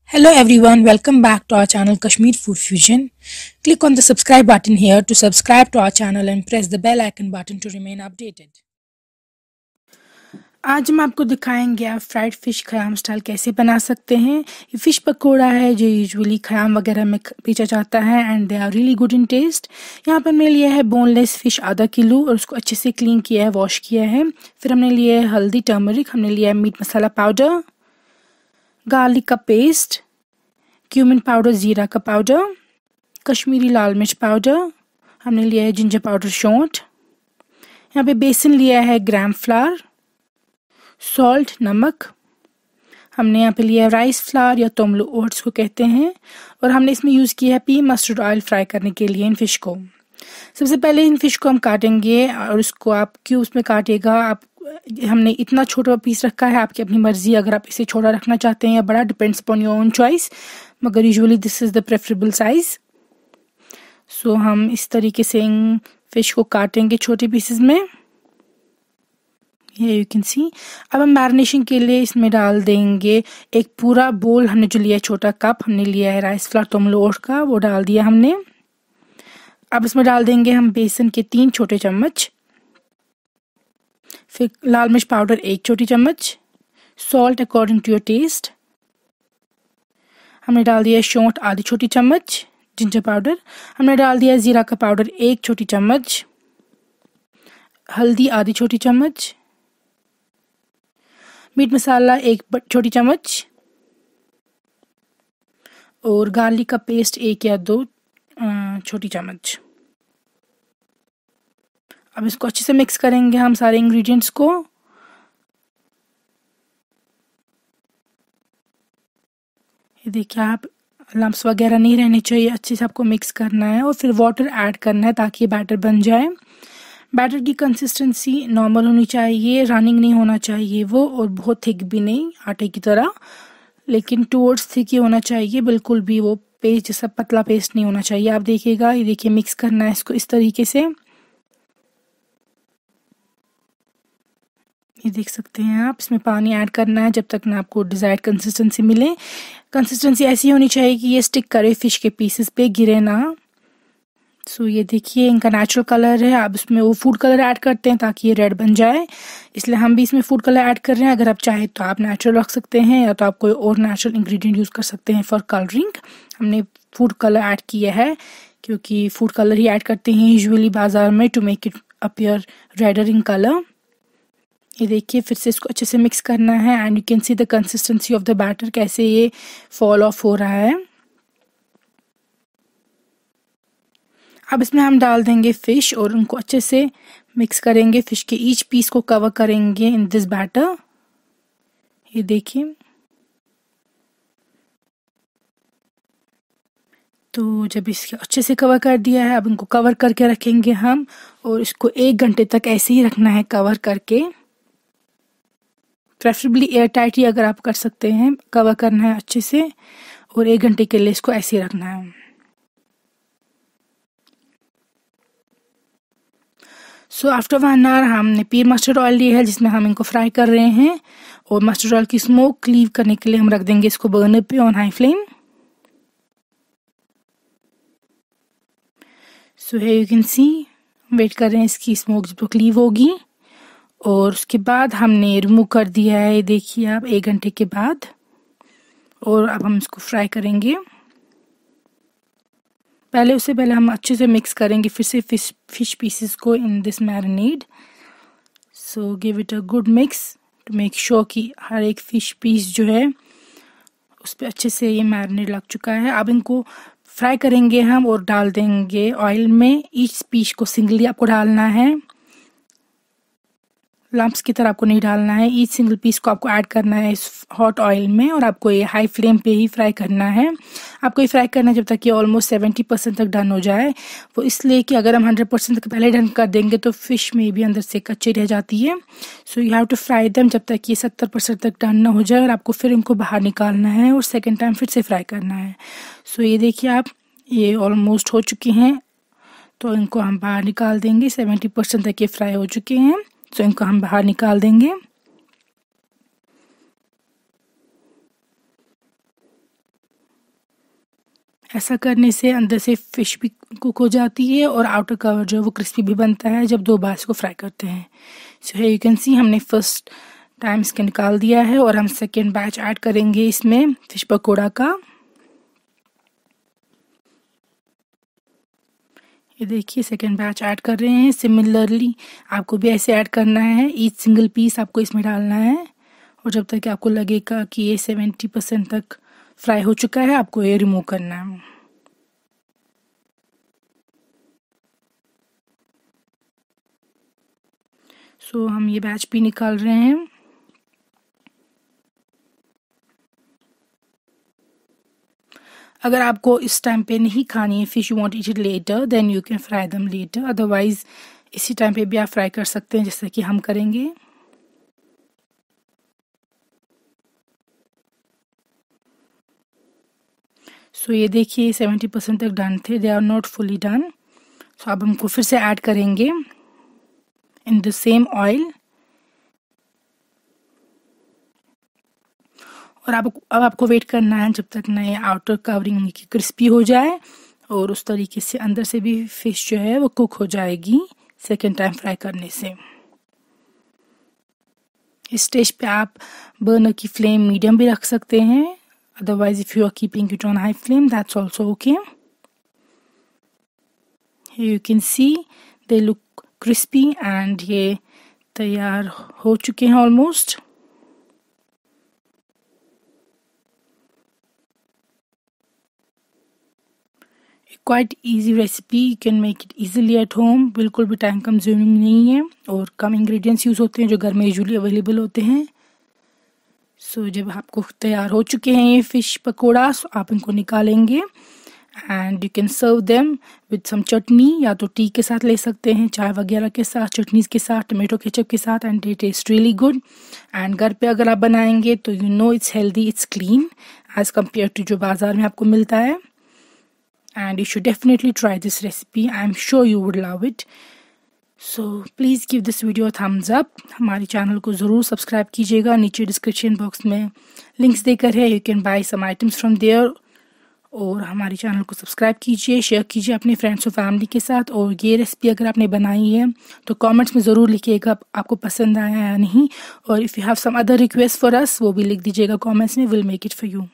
Hello everyone, welcome back to our channel Kashmir Food Fusion. Click on the subscribe button here to subscribe to our channel and press the bell icon button to remain updated. आज हम आपको दिखाएंगे आप fried fish Khayyam style कैसे बना सकते हैं। ये फिश पकौड़ा है जो यूजुअली खयाम वगैरह में बेचा जाता है and they are really good in taste. यहाँ पर हमने लिया है बोनलेस फिश आधा किलो और उसको अच्छे से क्लीन किया है, वॉश किया है। फिर हमने लिया है हल्दी, टर्मरिक, हमने लिया है मीट मसाला पाउडर, गार्लिक का पेस्ट, क्यूमिन पाउडर, जीरा का पाउडर, कश्मीरी लाल मिर्च पाउडर, हमने लिया है जिंजर पाउडर शॉट। यहाँ पे बेसन लिया है ग्राम फ्लावर, सॉल्ट, नमक। हमने यहाँ पे लिया है राइस फ्लावर या तोमलो ओट्स को कहते हैं और हमने इसमें यूज़ किया है पी मस्टर्ड ऑयल फ्राई करने के लिए इन फिश को। सबसे पहले इन फिश को हम काटेंगे और उसको आप क्यूब्स में काटेगा। आप हमने इतना छोटा पीस रखा है, आपकी अपनी मर्जी, अगर आप इसे छोटा रखना चाहते हैं या बड़ा, depends upon your own choice, मगर usually this is the preferable size. So हम इस तरीके से इन फिश को काटेंगे छोटे पीसेस में। ये यू कैन सी। अब हम मैरिनेशन के लिए इसमें डाल देंगे एक पूरा बोल, हमने जो लिया है छोटा कप, हमने लिया है राइस फ्लावर तोमलो ओट्स का, वो डाल दिया हमने। अब इसमें डाल देंगे हम बेसन के 3 छोटे चम्मच, फिर लाल मिर्च पाउडर 1 छोटी चम्मच, salt according to your taste, हमने डाल दिया सौंठ आधी छोटी चम्मच, जिंजर पाउडर, हमने डाल दिया जीरा का पाउडर 1 छोटी चम्मच, हल्दी आधी छोटी चम्मच, मीट मसाला 1 छोटी चम्मच और गार्लिक का पेस्ट 1 या 2 छोटी चम्मच। अब इसको अच्छे से मिक्स करेंगे हम सारे इंग्रेडिएंट्स को। ये देखिए आप, लम्प्स वगैरह नहीं रहने चाहिए, अच्छे से आपको मिक्स करना है और फिर वाटर ऐड करना है ताकि ये बैटर बन जाए। बैटर की कंसिस्टेंसी नॉर्मल होनी चाहिए, रनिंग नहीं होना चाहिए वो, और बहुत थिक भी नहीं आटे की तरह, लेकिन टूवर्ड्स थिक ही होना चाहिए, बिल्कुल भी वो पेस्ट जैसा पतला पेस्ट नहीं होना चाहिए। आप देखिएगा, ये देखिए मिक्स करना है इसको इस तरीके से। ये देख सकते हैं आप, इसमें पानी ऐड करना है जब तक ना आपको डिजायर्ड कंसिस्टेंसी मिले। कंसिस्टेंसी ऐसी होनी चाहिए कि ये स्टिक करे फिश के पीसेस पे, गिरे ना। सो ये देखिए इनका नेचुरल कलर है। आप इसमें वो फूड कलर ऐड करते हैं ताकि ये रेड बन जाए, इसलिए हम भी इसमें फूड कलर ऐड कर रहे हैं। अगर आप चाहे तो आप नेचुरल रख सकते हैं या तो आप कोई और नेचुरल इंग्रेडिएंट यूज़ कर सकते हैं फॉर कलरिंग। हमने फूड कलर ऐड किया है क्योंकि फूड कलर ही ऐड करते हैं यूजुअली बाजार में to make it appear redder in colour. ये देखिए फिर से इसको अच्छे से मिक्स करना है and you can see the consistency of the batter, कैसे ये फॉल ऑफ हो रहा है। अब इसमें हम डाल देंगे फिश और उनको अच्छे से मिक्स करेंगे। फिश के ईच पीस को कवर करेंगे इन दिस बैटर। ये देखिए, तो जब इसके अच्छे से कवर कर दिया है, अब इनको कवर करके रखेंगे हम और इसको 1 घंटे तक ऐसे ही रखना है कवर करके। प्रेफरेबली एयर टाइट ही अगर आप कर सकते हैं, कवर करना है अच्छे से और 1 घंटे के लिए इसको ऐसे ही रखना है। सो आफ्टर 1 आवर हमने पीर मस्टर्ड ऑयल लिया है जिसमें हम इनको फ्राई कर रहे हैं और मस्टर्ड ऑयल की स्मोक लीव करने के लिए हम रख देंगे इसको बर्नर पे on high flame. So you can see, wait कर रहे हैं इसकी स्मोक जब तक लीव होगी और उसके बाद हमने रिमूव कर दिया है। ये देखिए आप 1 घंटे के बाद, और अब हम इसको फ्राई करेंगे। उससे पहले हम अच्छे से मिक्स करेंगे फिर से फिश पीसेस को in this marinade. So give it a good mix to make sure कि हर एक फिश पीस जो है उस पर अच्छे से ये मैरिनेड लग चुका है। अब इनको फ्राई करेंगे हम और डाल देंगे ऑयल में। ईच पीस को सिंगली आपको डालना है, लम्प्स की तरह आपको नहीं डालना है। ईच सिंगल पीस को आपको ऐड करना है इस हॉट ऑयल में और आपको ये हाई फ्लेम पे ही फ्राई करना है। आपको ये फ्राई करना है जब तक ये ऑलमोस्ट 70% तक डन हो जाए। वो इसलिए कि अगर हम 100% तक पहले डन कर देंगे तो फिश में भी अंदर से कच्ची रह जाती है। So you have to fry them जब तक ये 70% तक डन ना हो जाए और आपको फिर इनको बाहर निकालना है और सेकेंड टाइम फिर से फ्राई करना है। सो ये देखिए आप, ये ऑलमोस्ट हो चुकी हैं तो इनको हम बाहर निकाल देंगे। 70% तक ये फ्राई हो चुके हैं, तो इनको हम बाहर निकाल देंगे। ऐसा करने से अंदर से फिश भी कुक हो जाती है और आउटर कवर जो है वो क्रिस्पी भी बनता है जब 2 बार इसको फ्राई करते हैं। सो है यू कैन सी हमने फर्स्ट टाइम इसके निकाल दिया है और हम सेकेंड बैच ऐड करेंगे इसमें फिश पकौड़ा का। ये देखिए सेकेंड बैच ऐड कर रहे हैं। सिमिलरली आपको भी ऐसे ऐड करना है, ईच सिंगल पीस आपको इसमें डालना है और जब तक आपको लगेगा कि ये 70% तक फ्राई हो चुका है आपको ये रिमूव करना है। सो हम ये बैच भी निकाल रहे हैं। अगर आपको इस टाइम पे नहीं खानी है fish, you want eat it later, then you can fry them later. Otherwise इसी टाइम पे भी आप फ्राई कर सकते हैं जैसे कि हम करेंगे। सो ये देखिए 70% तक डन थे, they are not fully done. So अब हमको फिर से ऐड करेंगे इन द सेम ऑयल और अब आपको वेट करना है जब तक ना ये आउटर कवरिंग क्रिस्पी हो जाए और उस तरीके से अंदर से भी फिश जो है वो कुक हो जाएगी सेकेंड टाइम फ्राई करने से। इस स्टेज पे आप बर्नर की फ्लेम मीडियम भी रख सकते हैं, otherwise if you are keeping it on high flame that's also okay. You can see they look crispy and ये तैयार हो चुके हैं almost. Quite easy recipe, you can make it easily at home, बिल्कुल भी टाइम कंज्यूमिंग नहीं है और कम इंग्रेडिएंट्स यूज़ होते हैं जो घर में यूजुअली अवेलेबल होते हैं। सो जब आपको तैयार हो चुके हैं ये फिश पकौड़ा, आप इनको निकालेंगे and you can serve them with some chutney, या तो टी के साथ ले सकते हैं, चाय वगैरह के साथ, चटनीज के साथ, टमाटो केचप के साथ, and they taste really good. And घर पे अगर आप बनाएंगे तो you know it's healthy, it's clean as compare to जो बाज़ार में आपको मिलता है। And you should definitely try this recipe. I'm sure you would love it. So please give this video a thumbs up. हमारे चैनल को ज़रूर subscribe कीजिएगा, नीचे डिस्क्रिप्शन बॉक्स में लिंक्स देकर है, you can buy some items from there. और हमारे चैनल को सब्सक्राइब कीजिए, शेयर कीजिए अपने फ्रेंड्स और फैमिली के साथ। और ये रेसिपी अगर आपने बनाई है तो कमेंट्स में ज़रूर लिखिएगा आपको पसंद आया या नहीं, और if you have some other request for us वो भी लिख दीजिएगा कमेंट्स में, will make it for you.